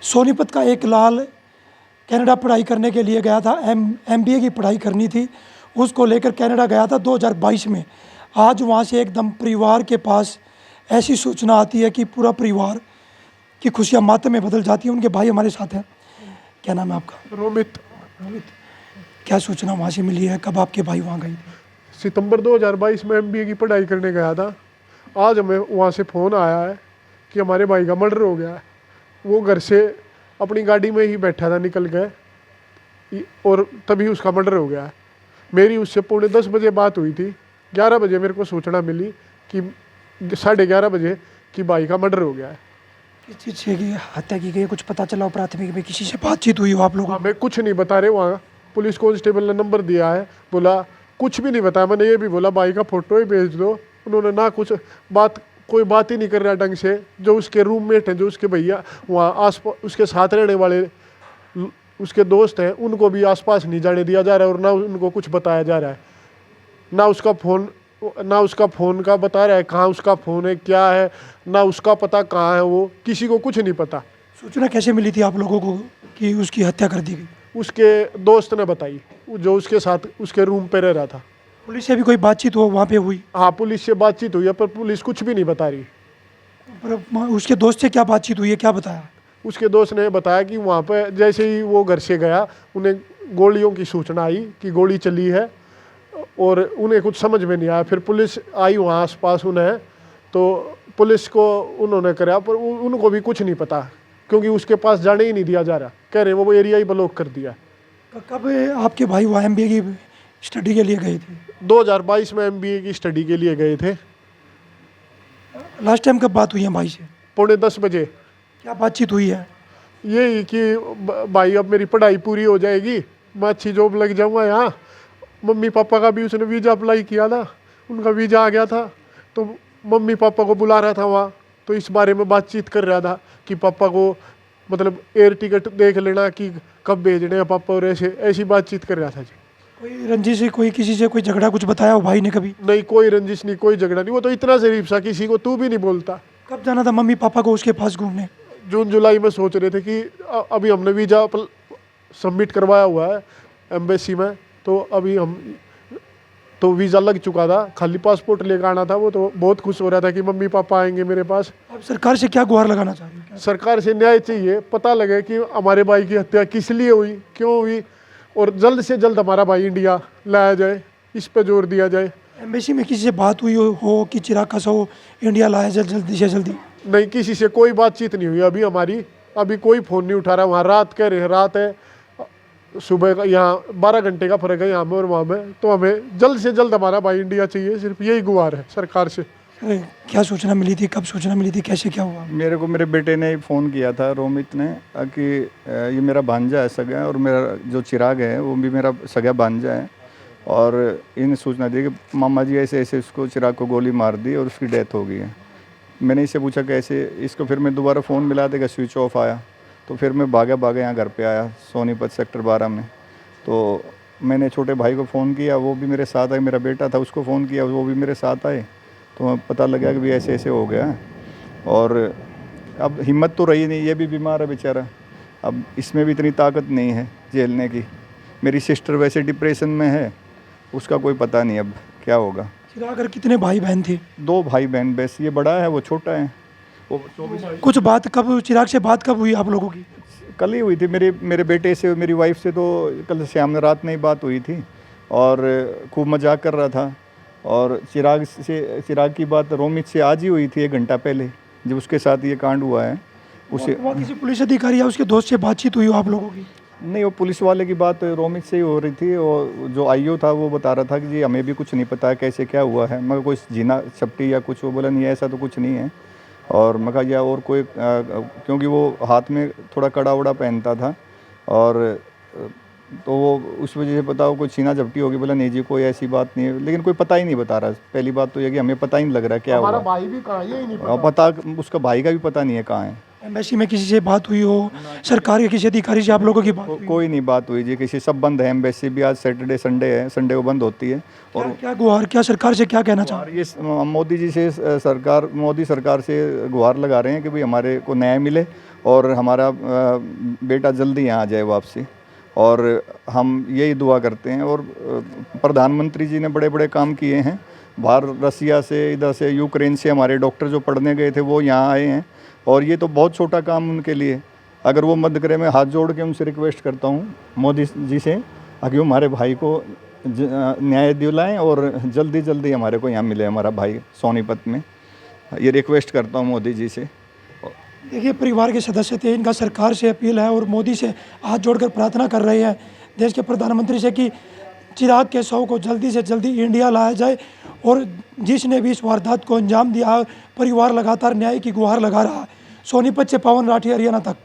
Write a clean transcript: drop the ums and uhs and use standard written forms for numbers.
सोनीपत का एक लाल कनाडा पढ़ाई करने के लिए गया था, MBA की पढ़ाई करनी थी, उसको लेकर कनाडा गया था 2022 में। आज वहाँ से एकदम परिवार के पास ऐसी सूचना आती है कि पूरा परिवार की खुशियाँ मातम में बदल जाती है। उनके भाई हमारे साथ हैं। क्या नाम है आपका? रोमित। क्या सूचना वहाँ से मिली है? कब आपके भाई वहाँ गए थे? सितंबर 2022 में MBA की पढ़ाई करने गया था। आज हमें वहाँ से फ़ोन आया है कि हमारे भाई का मर्डर हो गया है। वो घर से अपनी गाड़ी में ही बैठा था, निकल गए और तभी उसका मर्डर हो गया है। मेरी उससे 10:45 बजे बात हुई थी। 11 बजे मेरे को सूचना मिली कि 11:30 बजे कि भाई का मर्डर हो गया है। किस चीज़ से की हत्या की गई है? कुछ पता चला हो प्राथमिक में? किसी से बातचीत हुई हो आप लोगों? हमें कुछ नहीं बता रहे। वहाँ पुलिस कांस्टेबल ने नंबर दिया है, बोला कुछ भी नहीं बताया। मैंने ये भी बोला भाई का फ़ोटो ही भेज दो, उन्होंने ना कुछ कोई बात ही नहीं कर रहा ढंग से। जो उसके रूममेट हैं, जो उसके भैया वहाँ आसपास उसके साथ रहने वाले उसके दोस्त हैं, उनको भी आसपास नहीं जाने दिया जा रहा है और ना उनको कुछ बताया जा रहा है। ना उसका फ़ोन का बता रहा है कहाँ उसका फ़ोन है, क्या है, ना उसका पता कहाँ है, वो किसी को कुछ नहीं पता। सूचना कैसे मिली थी आप लोगों को कि उसकी हत्या कर दी गई? उसके दोस्त ने बताई, जो उसके साथ उसके रूम पे रह रहा था। पुलिस से भी कोई बातचीत हो वहाँ पे हुई? हाँ, पुलिस से बातचीत हुई है, पर पुलिस कुछ भी नहीं बता रही। पर उसके दोस्त से क्या बातचीत हुई है, क्या बताया? उसके दोस्त ने बताया कि वहाँ पे जैसे ही वो घर से गया, उन्हें गोलियों की सूचना आई कि गोली चली है और उन्हें कुछ समझ में नहीं आया। फिर पुलिस आई वहाँ आसपास उन्हें, तो पुलिस को उन्होंने कराया, पर उनको भी कुछ नहीं पता क्योंकि उसके पास जाने ही नहीं दिया जा रहा। कह रहे वो एरिया ही ब्लॉक कर दिया। कब आपके भाई वहाँ MBA की स्टडी के लिए गए थे? 2022 में MBA की स्टडी के लिए गए थे। लास्ट टाइम कब बात हुई है भाई से? 10:45 बजे। क्या बातचीत हुई है? यही कि भाई अब मेरी पढ़ाई पूरी हो जाएगी, मैं अच्छी जॉब लग जाऊंगा यहाँ। मम्मी पापा का भी उसने वीज़ा अप्लाई किया था, उनका वीज़ा आ गया था, तो मम्मी पापा को बुला रहा था वहाँ। तो इस बारे में बातचीत कर रहा था कि पापा को मतलब एयर टिकट देख लेना कि कब भेजने हैं पापा, और ऐसी बातचीत कर रहा था जी। कोई रंजिश से, कोई किसी से कोई झगड़ा कुछ बताया हो भाई ने कभी? नहीं, कोई रंजिश नहीं, कोई झगड़ा नहीं। वो तो इतना शरीफ सा, किसी को तू भी नहीं बोलता। कब जाना था मम्मी पापा को उसके पास घूमने? जून जुलाई में सोच रहे थे कि अभी हमने वीज़ा सबमिट करवाया हुआ है एम्बेसी में, तो अभी तो वीज़ा लग चुका था, खाली पासपोर्ट लेकर आना था। वो तो बहुत खुश हो रहा था कि मम्मी पापा आएंगे मेरे पास। अब सरकार से क्या गुहार लगाना चाह रहे हो? सरकार से न्याय चाहिए, पता लगे कि हमारे भाई की हत्या किस लिए हुई, क्यों हुई, और जल्द से जल्द हमारा भाई इंडिया लाया जाए, इस पर जोर दिया जाए। एम्बेसी में किसी से बात हुई हो कि चिराग कसो इंडिया लाया जाए जल्दी से जल्दी? नहीं, किसी से कोई बातचीत नहीं हुई अभी हमारी। अभी कोई फ़ोन नहीं उठा रहा। वहाँ रात कह रहे हैं, रात है, सुबह का, यहाँ 12 घंटे का फ़र्क है यहाँ में और वहाँ में। तो हमें जल्द से जल्द हमारा भाई इंडिया चाहिए, सिर्फ यही गुहार है सरकार से। अरे क्या सूचना मिली थी, कब सूचना मिली थी, कैसे क्या हुआ? मेरे को मेरे बेटे ने फ़ोन किया था, रोमित ने, कि ये मेरा भांजा है सगा, और मेरा जो चिराग है वो भी मेरा सगा भांजा है, और इन सूचना दी कि मामा जी ऐसे ऐसे उसको चिराग को गोली मार दी और उसकी डेथ हो गई है। मैंने इससे पूछा कैसे, इसको फिर मैं दोबारा फ़ोन मिला देगा, स्विच ऑफ आया। तो फिर मैं भागा यहाँ घर पे आया, सोनीपत सेक्टर 12 में। तो मैंने छोटे भाई को फ़ोन किया, वो भी मेरे साथ आए, मेरा बेटा था उसको फ़ोन किया, वो भी मेरे साथ आए। तो पता लगा कि भी ऐसे ऐसे हो गया। और अब हिम्मत तो रही नहीं, ये भी बीमार है बेचारा, अब इसमें भी इतनी ताकत नहीं है झेलने की। मेरी सिस्टर वैसे डिप्रेशन में है, उसका कोई पता नहीं अब क्या होगा। चिराग कितने भाई बहन थे? 2 भाई बहन, बस ये बड़ा है वो छोटा है। वो कुछ बात कब, चिराग से बात कब हुई आप लोगों की? कल ही हुई थी मेरे बेटे से, मेरी वाइफ से तो कल शाम रात में ही बात हुई थी, और खूब मजाक कर रहा था। और चिराग की बात रोमित से आज ही हुई थी 1 घंटा पहले, जब उसके साथ ये कांड हुआ है। उसे किसी पुलिस अधिकारी या उसके दोस्त से बातचीत हुई हो आप लोगों की? नहीं, वो पुलिस वाले की बात रोमित से ही हो रही थी, और जो आईओ था वो बता रहा था कि जी हमें भी कुछ नहीं पता है कैसे क्या हुआ है। मगर कोई जीना चपटी या कुछ, वो बोला नहीं ऐसा तो कुछ नहीं है। और मैं कहा या और कोई, क्योंकि वो हाथ में थोड़ा कड़ा वड़ा पहनता था, और तो वो उस वजह से पता हो कोई छीना झपटी होगी। बोला नहीं जी कोई ऐसी बात नहीं है, लेकिन कोई पता ही नहीं बता रहा। पहली बात तो ये कि हमें पता ही नहीं लग रहा क्या हुआ। हमारा भाई भी कहाँ है, यही नहीं पता, उसका भाई का भी पता नहीं है कहाँ है। एम्बेसी में किसी से बात हुई हो, सरकार के किसी अधिकारी से आप लोगों की बात हुई? कोई नहीं बात हुई जी, किसी, सब बंद है एम्बेसी भी। आज सैटरडे संडे है, संडे को बंद होती है। और क्या गुहार, क्या सरकार से क्या कहना चाह रहे हैं? ये मोदी जी से मोदी सरकार से गुहार लगा रहे हैं कि भाई हमारे को न्याय मिले, और हमारा बेटा जल्दी यहाँ आ जाए वापसी। और हम यही दुआ करते हैं। और प्रधानमंत्री जी ने बड़े बड़े काम किए हैं। बाहर रसिया से, इधर से, यूक्रेन से हमारे डॉक्टर जो पढ़ने गए थे वो यहाँ आए हैं, और ये तो बहुत छोटा काम उनके लिए। अगर वो मदद करें, मैं हाथ जोड़ के उनसे रिक्वेस्ट करता हूँ मोदी जी से, ताकि वो हमारे भाई को न्याय दिलाएं और जल्दी जल्दी हमारे को यहाँ मिले हमारा भाई सोनीपत में। ये रिक्वेस्ट करता हूँ मोदी जी से। देखिए, परिवार के सदस्य थे, इनका सरकार से अपील है और मोदी से हाथ जोड़कर प्रार्थना कर रहे हैं देश के प्रधानमंत्री से कि चिराग के शव को जल्दी से जल्दी इंडिया लाया जाए। और जिसने भी इस वारदात को अंजाम दिया, परिवार लगातार न्याय की गुहार लगा रहा है। सोनीपत से पवन राठी, हरियाणा तक।